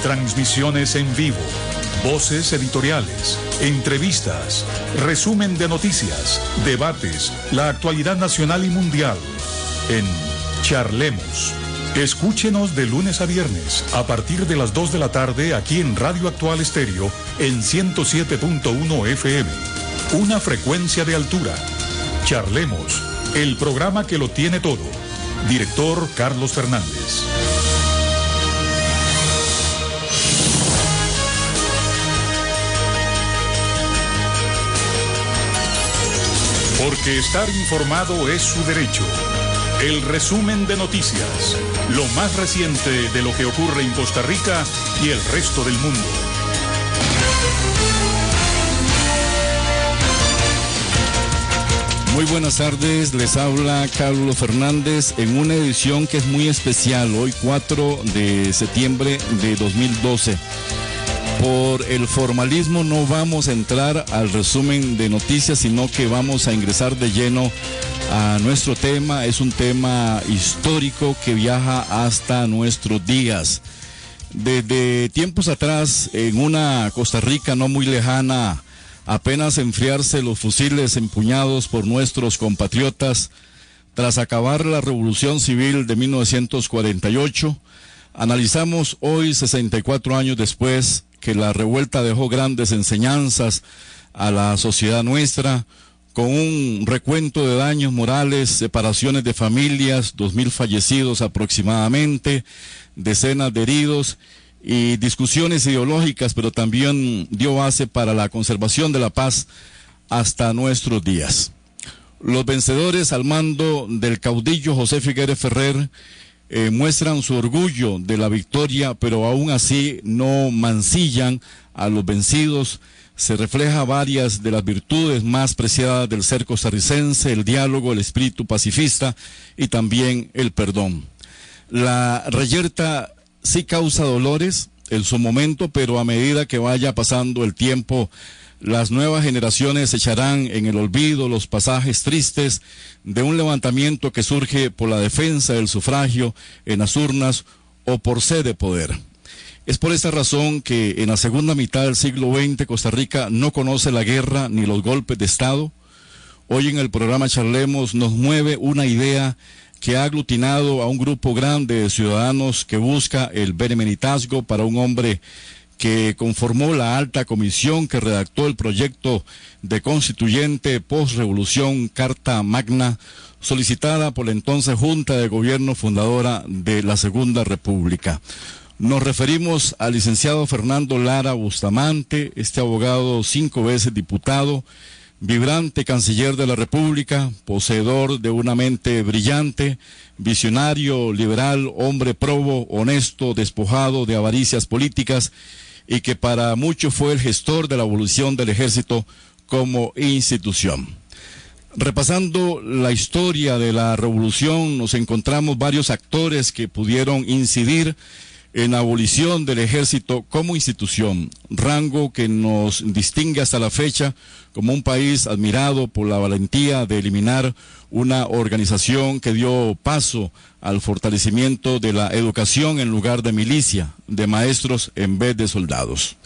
transmisiones en vivo, voces editoriales, entrevistas, resumen de noticias, debates, la actualidad nacional y mundial. En Charlemos. Escúchenos de lunes a viernes a partir de las 2 de la tarde aquí en Radio Actual Estéreo en 107.1 FM. Una frecuencia de altura. Charlemos, el programa que lo tiene todo. Director Carlos Fernández. Porque estar informado es su derecho. El resumen de noticias, lo más reciente de lo que ocurre en Costa Rica y el resto del mundo. Muy buenas tardes, les habla Carlos Fernández en una edición que es muy especial, hoy 4 de septiembre de 2012. Por el formalismo no vamos a entrar al resumen de noticias, sino que vamos a ingresar de lleno a nuestro tema. Es un tema histórico que viaja hasta nuestros días. Desde tiempos atrás, en una Costa Rica no muy lejana, apenas enfriarse los fusiles empuñados por nuestros compatriotas, tras acabar la Revolución Civil de 1948, analizamos hoy, 64 años después, que la revuelta dejó grandes enseñanzas a la sociedad nuestra, con un recuento de daños morales, separaciones de familias, 2.000 fallecidos aproximadamente, decenas de heridos y discusiones ideológicas, pero también dio base para la conservación de la paz hasta nuestros días. Los vencedores al mando del caudillo José Figueres Ferrer muestran su orgullo de la victoria, pero aún así no mancillan a los vencidos. Se refleja varias de las virtudes más preciadas del ser costarricense: el diálogo, el espíritu pacifista y también el perdón. La reyerta sí causa dolores en su momento, pero a medida que vaya pasando el tiempo, las nuevas generaciones echarán en el olvido los pasajes tristes de un levantamiento que surge por la defensa del sufragio en las urnas o por sed de poder. Es por esta razón que en la segunda mitad del siglo XX Costa Rica no conoce la guerra ni los golpes de Estado. Hoy en el programa Charlemos nos mueve una idea que ha aglutinado a un grupo grande de ciudadanos que busca el benemeritazgo para un hombre que conformó la alta comisión que redactó el proyecto de constituyente post-revolución Carta Magna, solicitada por la entonces Junta de Gobierno fundadora de la Segunda República. Nos referimos al licenciado Fernando Lara Bustamante, este abogado 5 veces diputado, vibrante canciller de la República, poseedor de una mente brillante, visionario, liberal, hombre probo, honesto, despojado de avaricias políticas, y que para muchos fue el gestor de la abolición del ejército como institución. Repasando la historia de la revolución, nos encontramos varios actores que pudieron incidir en la abolición del ejército como institución, rango que nos distingue hasta la fecha como un país admirado por la valentía de eliminar una organización que dio paso al fortalecimiento de la educación en lugar de milicia, de maestros en vez de soldados.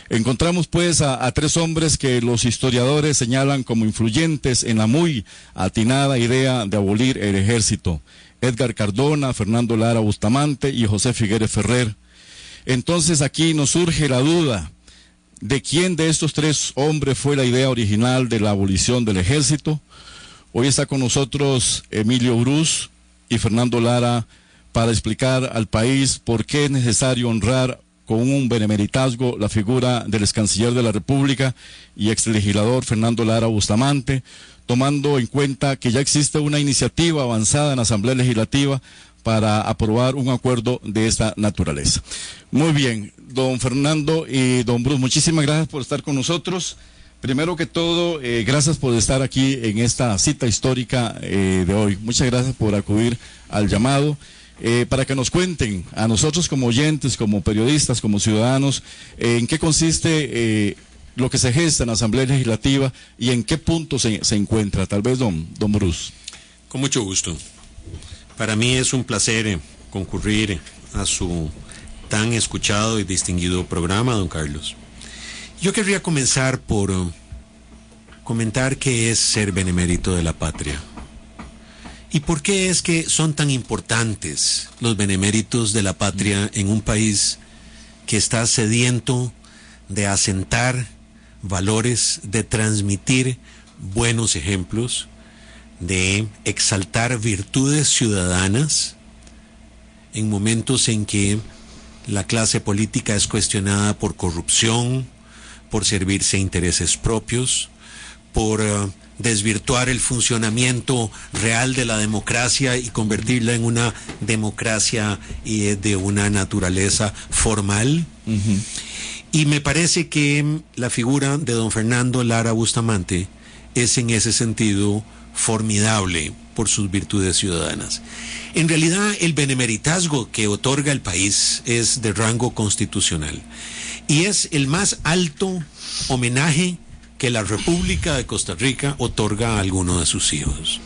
Encontramos pues a 3 hombres que los historiadores señalan como influyentes en la muy atinada idea de abolir el ejército: Edgar Cardona, Fernando Lara Bustamante y José Figueres Ferrer. Entonces aquí nos surge la duda de quién de estos 3 hombres fue la idea original de la abolición del ejército. Hoy está con nosotros Emilio Bruce y Fernando Lara para explicar al país por qué es necesario honrar con un benemeritazgo la figura del excanciller de la República y exlegislador Fernando Lara Bustamante, tomando en cuenta que ya existe una iniciativa avanzada en la Asamblea Legislativa para aprobar un acuerdo de esta naturaleza. Muy bien, don Fernando y don Bruce, muchísimas gracias por estar con nosotros. Primero que todo, gracias por estar aquí en esta cita histórica de hoy. Muchas gracias por acudir al llamado. Para que nos cuenten a nosotros como oyentes, como periodistas, como ciudadanos, en qué consiste lo que se gesta en la Asamblea Legislativa y en qué punto se encuentra. Tal vez don Bruce. Con mucho gusto. Para mí es un placer concurrir a su tan escuchado y distinguido programa, don Carlos. Yo querría comenzar por comentar qué es ser benemérito de la patria y por qué es que son tan importantes los beneméritos de la patria en un país que está sediento de asentar valores, de transmitir buenos ejemplos, de exaltar virtudes ciudadanas en momentos en que la clase política es cuestionada por corrupción, por servirse a intereses propios, por desvirtuar el funcionamiento real de la democracia y convertirla en una democracia de una naturaleza formal. Uh-huh. Y me parece que la figura de don Fernando Lara Bustamante es en ese sentido formidable por sus virtudes ciudadanas. En realidad, el benemeritazgo que otorga el país es de rango constitucional y es el más alto homenaje que la República de Costa Rica otorga a alguno de sus hijos.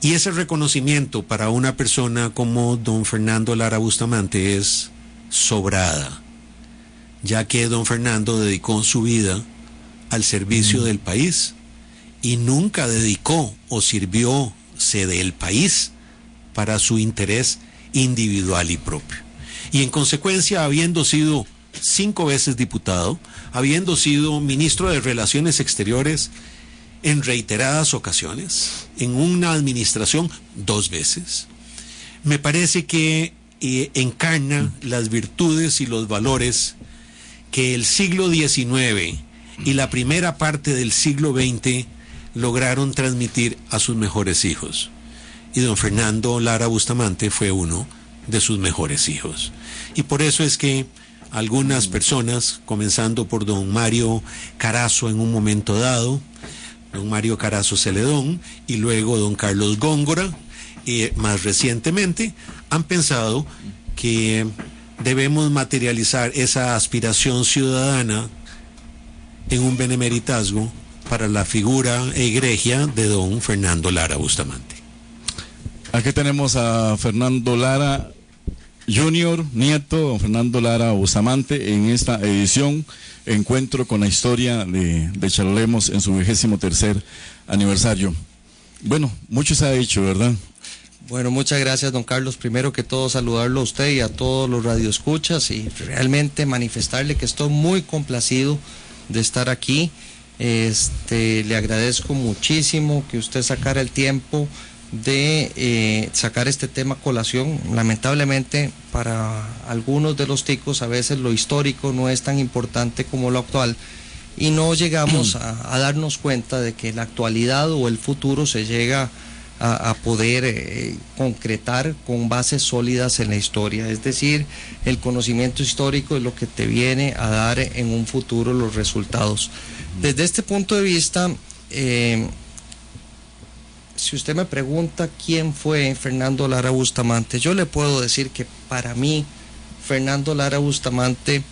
Y ese reconocimiento para una persona como don Fernando Lara Bustamante es sobrada, ya que don Fernando dedicó su vida al servicio del país y nunca dedicó o sirvióse del país para su interés individual y propio. Y en consecuencia, habiendo sido 5 veces diputado, habiendo sido ministro de Relaciones Exteriores en reiteradas ocasiones, en una administración 2 veces, me parece que encarna las virtudes y los valores que el siglo XIX y la primera parte del siglo XX lograron transmitir a sus mejores hijos. Y don Fernando Lara Bustamante fue uno de sus mejores hijos. Y por eso es que algunas personas, comenzando por don Mario Carazo en un momento dado, don Mario Carazo Celedón, y luego don Carlos Góngora, más recientemente, han pensado que debemos materializar esa aspiración ciudadana en un benemeritazgo para la figura egregia de don Fernando Lara Bustamante. Aquí tenemos a Fernando Lara Junior, nieto, don Fernando Lara Bustamante, en esta edición, encuentro con la historia de Charlemos en su 23º aniversario. Bueno, mucho se ha dicho, ¿verdad? Bueno, muchas gracias, don Carlos. Primero que todo, saludarlo a usted y a todos los radioescuchas y realmente manifestarle que estoy muy complacido de estar aquí. Le agradezco muchísimo que usted sacara el tiempo de sacar este tema a colación. Lamentablemente, para algunos de los ticos, a veces lo histórico no es tan importante como lo actual y no llegamos a darnos cuenta de que la actualidad o el futuro se llega a poder concretar con bases sólidas en la historia. Es decir, el conocimiento histórico es lo que te viene a dar en un futuro los resultados. Desde este punto de vista, si usted me pregunta quién fue Fernando Lara Bustamante, yo le puedo decir que para mí Fernando Lara Bustamante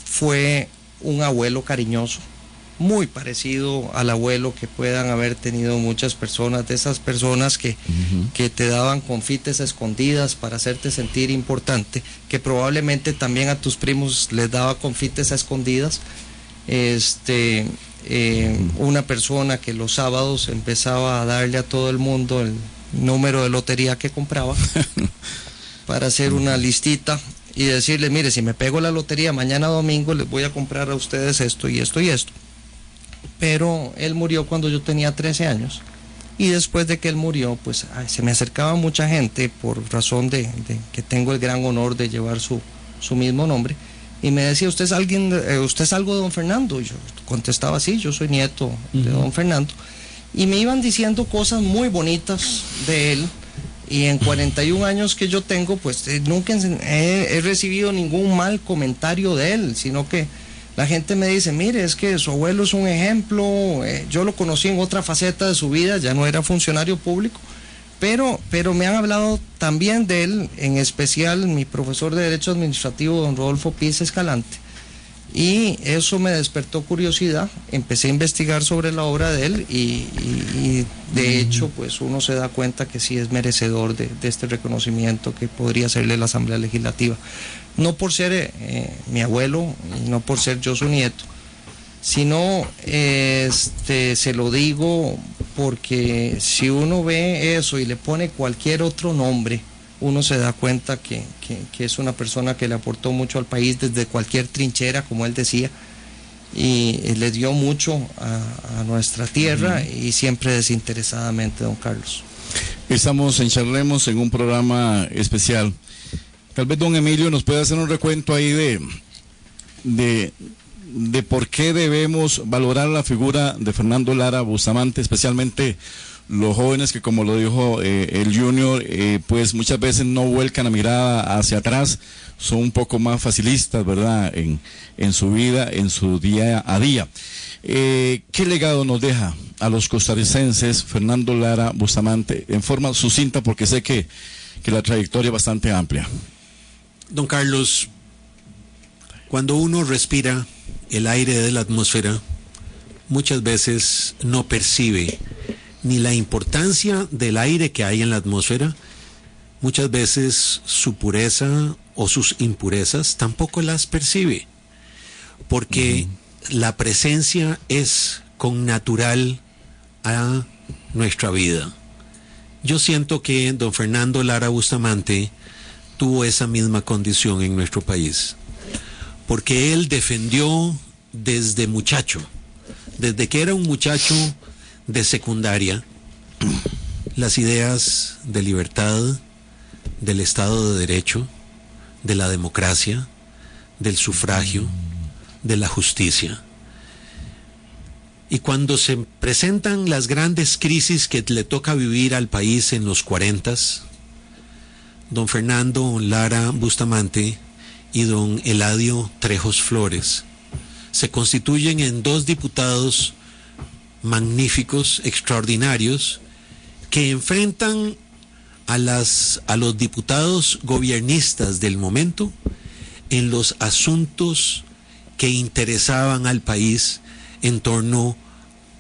fue un abuelo cariñoso, muy parecido al abuelo que puedan haber tenido muchas personas, de esas personas que te daban confites escondidas para hacerte sentir importante, que probablemente también a tus primos les daba confites a escondidas. Una persona que los sábados empezaba a darle a todo el mundo el número de lotería que compraba para hacer una listita y decirle, mire, si me pego la lotería mañana domingo les voy a comprar a ustedes esto y esto y esto. Pero él murió cuando yo tenía 13 años y después de que él murió, pues se me acercaba mucha gente por razón de que tengo el gran honor de llevar su mismo nombre. Y me decía, ¿usted es algo de don Fernando? Y yo contestaba, sí, yo soy nieto de don Fernando. Y me iban diciendo cosas muy bonitas de él. Y en 41 años que yo tengo, pues nunca he recibido ningún mal comentario de él, sino que la gente me dice, mire, es que su abuelo es un ejemplo. Yo lo conocí en otra faceta de su vida, ya no era funcionario público. Pero me han hablado también de él, en especial mi profesor de Derecho Administrativo, don Rodolfo Piz Escalante, Y eso me despertó curiosidad, empecé a investigar sobre la obra de él y de hecho pues uno se da cuenta que sí es merecedor de este reconocimiento que podría hacerle la Asamblea Legislativa. No por ser mi abuelo y no por ser yo su nieto, sino se lo digo porque si uno ve eso y le pone cualquier otro nombre, uno se da cuenta que es una persona que le aportó mucho al país desde cualquier trinchera, como él decía, y le dio mucho a nuestra tierra y siempre desinteresadamente, don Carlos. Estamos en Charlemos en un programa especial. Tal vez don Emilio nos puede hacer un recuento ahí de por qué debemos valorar la figura de Fernando Lara Bustamante, especialmente los jóvenes que, como lo dijo el Junior, pues muchas veces no vuelcan la mirada hacia atrás, son un poco más facilistas, ¿verdad?, en su vida, en su día a día. ¿Qué legado nos deja a los costarricenses Fernando Lara Bustamante en forma sucinta, porque sé que la trayectoria es bastante amplia? Don Carlos, cuando uno respira el aire de la atmósfera, muchas veces no percibe ni la importancia del aire que hay en la atmósfera, muchas veces su pureza o sus impurezas tampoco las percibe, porque la presencia es connatural a nuestra vida. Yo siento que don Fernando Lara Bustamante tuvo esa misma condición en nuestro país, porque él defendió desde muchacho, desde que era un muchacho de secundaria, las ideas de libertad, del Estado de Derecho, de la democracia, del sufragio, de la justicia. Y cuando se presentan las grandes crisis que le toca vivir al país en los 40s, don Fernando Lara Bustamante y don Eladio Trejos Flores se constituyen en dos diputados magníficos, extraordinarios, que enfrentan a los diputados gobiernistas del momento en los asuntos que interesaban al país en torno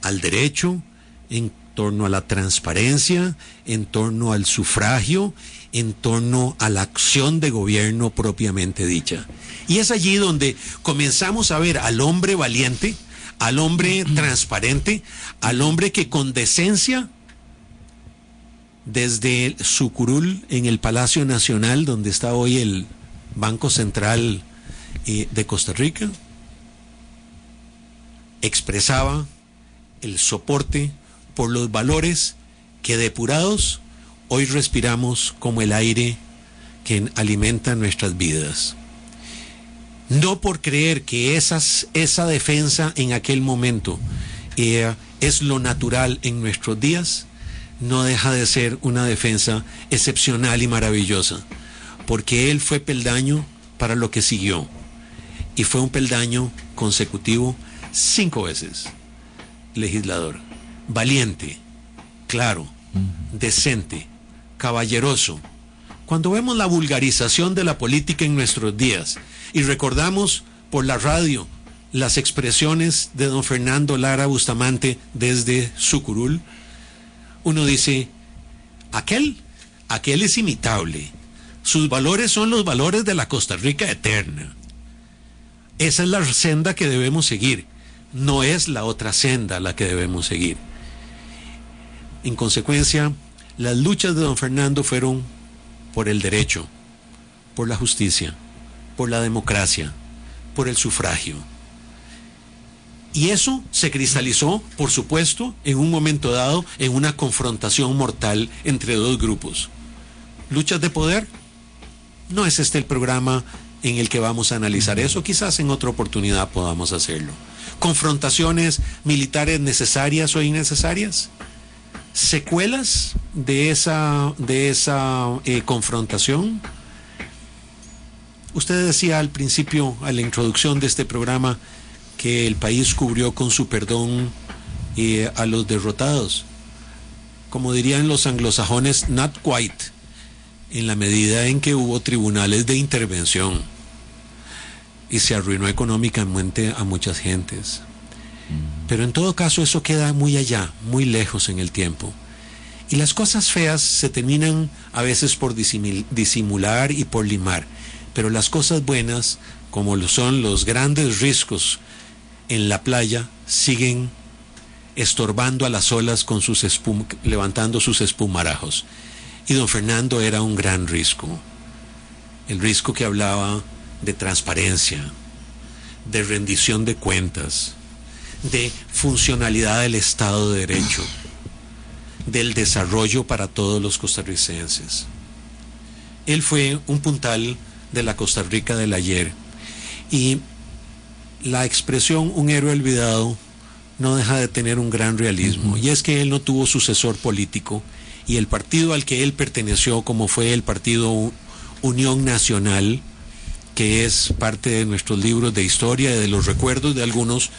al derecho, en torno a la transparencia, en torno al sufragio, en torno a la acción de gobierno propiamente dicha. Y es allí donde comenzamos a ver al hombre valiente, al hombre transparente, al hombre que con decencia, desde su curul en el Palacio Nacional, donde está hoy el Banco Central de Costa Rica, expresaba el soporte por los valores que depurados hoy respiramos como el aire que alimenta nuestras vidas. No por creer que esa defensa en aquel momento es lo natural en nuestros días, no deja de ser una defensa excepcional y maravillosa, porque él fue peldaño para lo que siguió, y fue un peldaño consecutivo 5 veces legislador, valiente, claro, decente, caballeroso. Cuando vemos la vulgarización de la política en nuestros días y recordamos por la radio las expresiones de don Fernando Lara Bustamante desde su curul, uno dice, aquel es imitable, sus valores son los valores de la Costa Rica eterna. Esa es la senda que debemos seguir, no es la otra senda la que debemos seguir. En consecuencia, las luchas de don Fernando fueron por el derecho, por la justicia, por la democracia, por el sufragio. Y eso se cristalizó, por supuesto, en un momento dado, en una confrontación mortal entre dos grupos. ¿Luchas de poder? No es este el programa en el que vamos a analizar eso, quizás en otra oportunidad podamos hacerlo. ¿Confrontaciones militares necesarias o innecesarias? ¿Secuelas de esa confrontación? Usted decía al principio, a la introducción de este programa, que el país cubrió con su perdón a los derrotados. Como dirían los anglosajones, not quite, en la medida en que hubo tribunales de intervención. y se arruinó económicamente a muchas gentes. Pero en todo caso eso queda muy allá, muy lejos en el tiempo. Y las cosas feas se terminan a veces por disimular y por limar. Pero las cosas buenas, como lo son los grandes riscos en la playa, siguen estorbando a las olas con levantando sus espumarajos. Y don Fernando era un gran risco. El risco que hablaba de transparencia, de rendición de cuentas, de funcionalidad del Estado de Derecho, del desarrollo para todos los costarricenses. Él fue un puntal de la Costa Rica del ayer, y la expresión un héroe olvidado no deja de tener un gran realismo, y es que él no tuvo sucesor político, y el partido al que él perteneció, como fue el partido Unión Nacional, que es parte de nuestros libros de historia y de los recuerdos de algunos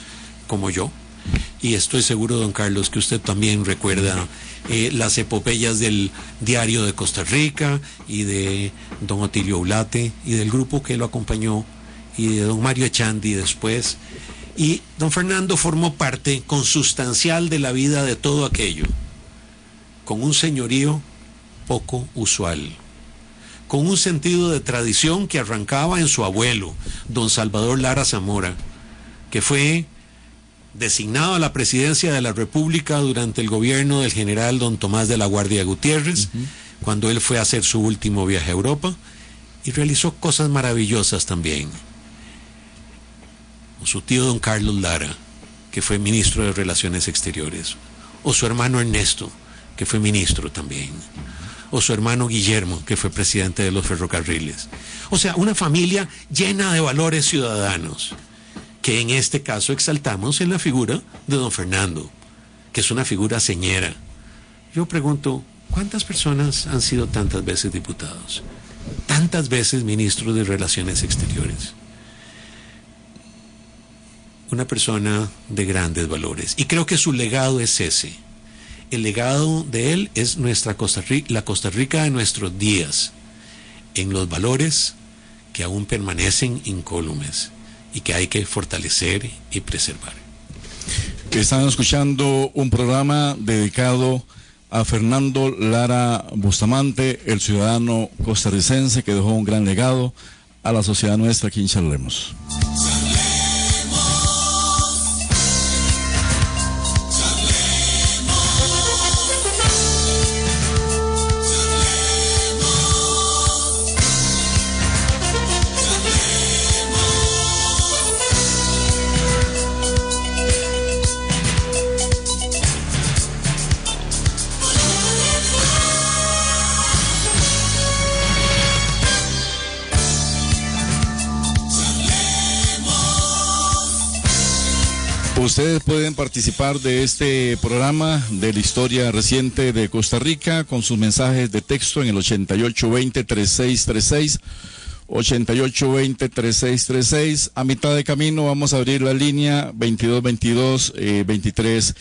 como yo, y estoy seguro, don Carlos, que usted también recuerda las epopeyas del Diario de Costa Rica y de don Otilio Ulate y del grupo que lo acompañó y de don Mario Echandi después. Y don Fernando formó parte consustancial de la vida de todo aquello, con un señorío poco usual, con un sentido de tradición que arrancaba en su abuelo, don Salvador Lara Zamora, que fue designado a la presidencia de la República durante el gobierno del general don Tomás de la Guardia Gutiérrez, cuando él fue a hacer su último viaje a Europa, y realizó cosas maravillosas también. O su tío don Carlos Lara, que fue ministro de Relaciones Exteriores, o su hermano Ernesto, que fue ministro también, o su hermano Guillermo, que fue presidente de los ferrocarriles. O sea, una familia llena de valores ciudadanos, que en este caso exaltamos en la figura de don Fernando, que es una figura señera. Yo pregunto, ¿cuántas personas han sido tantas veces diputados? Tantas veces ministros de Relaciones Exteriores. Una persona de grandes valores. Y creo que su legado es ese. El legado de él es la Costa Rica de nuestros días, en los valores que aún permanecen incólumes y que hay que fortalecer y preservar. Están escuchando un programa dedicado a Fernando Lara Bustamante, el ciudadano costarricense que dejó un gran legado a la sociedad nuestra aquí en Charlemos. Ustedes pueden participar de este programa de la historia reciente de Costa Rica con sus mensajes de texto en el 8820-3636, 8820-3636. A mitad de camino vamos a abrir la línea 2222-2323.